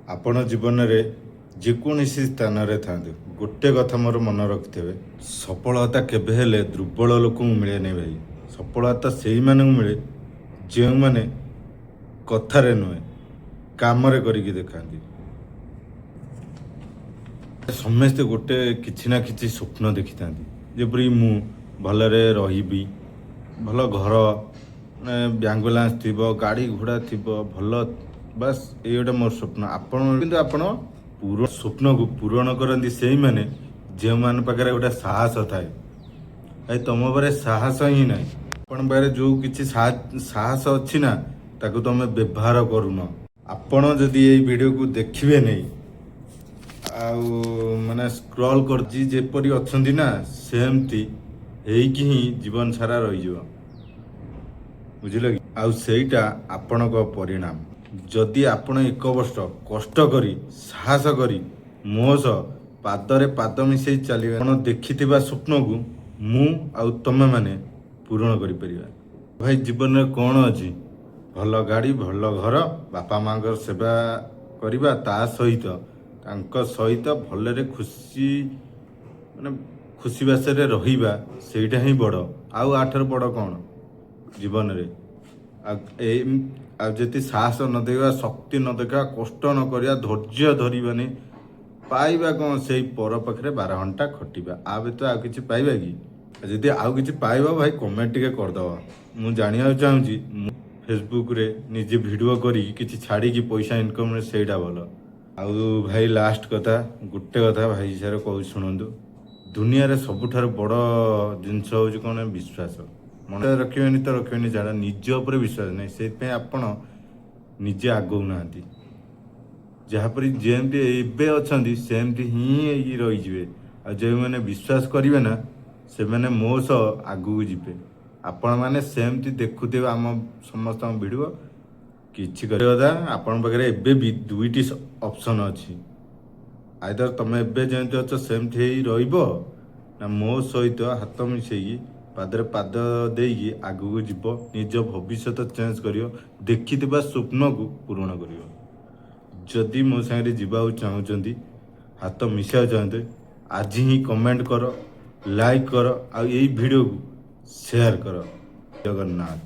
ଆପଣ ଜୀବନରେ ଯେକୌଣସି ସ୍ଥାନରେ ଥାନ୍ତୁ ଗୋଟେ କଥା ମୋର ମନେ ରଖିଥିବେ, ସଫଳତା କେବେ ହେଲେ ଦୁର୍ବଳ ଲୋକଙ୍କୁ ମିଳେନି ଭାଇ। ସଫଳତା ସେଇମାନଙ୍କୁ ମିଳେ ଯେଉଁମାନେ କଥାରେ ନୁହେଁ କାମରେ କରିକି ଦେଖାନ୍ତି। ସମସ୍ତେ ଗୋଟେ କିଛି ନା କିଛି ସ୍ୱପ୍ନ ଦେଖିଥାନ୍ତି, ଯେପରି ମୁଁ ଭଲରେ ରହିବି, ଭଲ ଘର ବ୍ୟାଙ୍କ ବାଲାନ୍ସ ଥିବ, ଗାଡ଼ି ଘୋଡ଼ା ଥିବ, ଭଲ ବାସ୍ ଏଇ ଗୋଟେ ମୋର ସ୍ୱପ୍ନ। ଆପଣ କିନ୍ତୁ ଆପଣ ସ୍ୱପ୍ନକୁ ପୂରଣ କରନ୍ତି ସେଇମାନେ ଯେଉଁମାନଙ୍କ ପାଖରେ ଗୋଟେ ସାହସ ଥାଏ। ଭାଇ ତମ ପାଖରେ ସାହସ ହିଁ ନାହିଁ। ଆପଣଙ୍କ ପାଖରେ ଯେଉଁ କିଛି ସାହସ ଅଛି ନା, ତାକୁ ତମେ ବ୍ୟବହାର କରୁନ। ଆପଣ ଯଦି ଏଇ ଭିଡ଼ିଓକୁ ଦେଖିବେ ନାହିଁ ଆଉ ମାନେ ସ୍କ୍ରଲ୍ କରିଛି ଯେପରି ଅଛନ୍ତି ନା, ସେମିତି ହେଇକି ହିଁ ଜୀବନ ସାରା ରହିଯିବ, ବୁଝିଲେ କି? ଆଉ ସେଇଟା ଆପଣଙ୍କ ପରିଣାମ। ଯଦି ଆପଣ 1 ବର୍ଷ କଷ୍ଟ କରି ସାହସ କରି ମୋ ସହ ପାଦରେ ପାଦ ମିଶାଇ ଚାଲିବେ, ଆପଣ ଦେଖିଥିବା ସ୍ୱପ୍ନକୁ ମୁଁ ଆଉ ତମେମାନେ ପୂରଣ କରିପାରିବା। ଭାଇ ଜୀବନରେ କ'ଣ ଅଛି? ଭଲ ଗାଡ଼ି, ଭଲ ଘର, ବାପା ମାଆଙ୍କର ସେବା କରିବା, ତା ସହିତ ତାଙ୍କ ସହିତ ଭଲରେ ଖୁସି ବାସରେ ରହିବା, ସେଇଟା ହିଁ ବଡ଼। ଆଉ ଆଠାରୁ ବଡ଼ କ'ଣ ଜୀବନରେ? ଆଉ ଯଦି ସାହସ ନ ଦେଖେଇବା, ଶକ୍ତି ନ ଦେଖେଇବା, କଷ୍ଟ ନ କରିବା, ଧୈର୍ଯ୍ୟ ଧରିବାନି, ପାଇବା କ'ଣ? ସେଇ ପର ପାଖରେ 12 ଘଣ୍ଟା ଖଟିବା। ଆ ବ୍ୟତୀତ ଆଉ କିଛି ପାଇବା କି? ଯଦି ଆଉ କିଛି ପାଇବ ଭାଇ କମେଣ୍ଟ ଟିକେ କରିଦେବ। ମୁଁ ଜାଣିବାକୁ ଚାହୁଁଛି, ମୁଁ ଫେସବୁକରେ ନିଜେ ଭିଡ଼ିଓ କରିକି କିଛି ଛାଡ଼ିକି ପଇସା ଇନକମ୍ରେ ସେଇଟା ଭଲ। ଆଉ ଭାଇ ଲାଷ୍ଟ କଥା, ଗୋଟେ କଥା ଭାଇ ହିସାବରେ କହୁଛି ଶୁଣନ୍ତୁ। ଦୁନିଆରେ ସବୁଠାରୁ ବଡ଼ ଜିନିଷ ହେଉଛି କ'ଣ? ବିଶ୍ୱାସ। ମନେ ରଖିବେନି ତ ରଖିବେନି, ଜାଣ ନିଜ ଉପରେ ବିଶ୍ୱାସ ନାହିଁ, ସେଇଥିପାଇଁ ଆପଣ ନିଜେ ଆଗଉନାହାନ୍ତି। ଯାହାପରି ଯେମିତି ଏବେ ଅଛନ୍ତି ସେମିତି ହିଁ ରହିଯିବେ। ଆଉ ଯେଉଁମାନେ ବିଶ୍ୱାସ କରିବେ ନା, ସେମାନେ ମୋ ସହ ଆଗକୁ ଯିବେ। ଆପଣମାନେ ସେମିତି ଦେଖୁଥିବେ ଆମ ସମସ୍ତଙ୍କ ଭିଡ଼ିଓ, କିଛି କରିବା ଆପଣଙ୍କ ପାଖରେ ଏବେ ବି 2ଟି ଅପସନ୍ ଅଛି। ଆଇଦର ତମେ ଏବେ ଯେମିତି ଅଛ ସେମିତି ହେଇ ରହିବ, ନା ମୋ ସହିତ ହାତ ମିଶାଇକି ପାଦରେ ପାଦ ଦେଇକି ଆଗକୁ ଯିବ, ନିଜ ଭବିଷ୍ୟତ ଚେଞ୍ଜ କରିବ, ଦେଖିଥିବା ସ୍ୱପ୍ନକୁ ପୂରଣ କରିବ। ଯଦି ମୋ ସାଙ୍ଗରେ ଯିବାକୁ ଚାହୁଁଛନ୍ତି, ହାତ ମିଶାଇବାକୁ ଚାହୁଁଛନ୍ତି, ଆଜି ହିଁ କମେଣ୍ଟ କର, ଲାଇକ୍ କର, ଆଉ ଏଇ ଭିଡ଼ିଓକୁ ସେୟାର କର। ଜଗନ୍ନାଥ।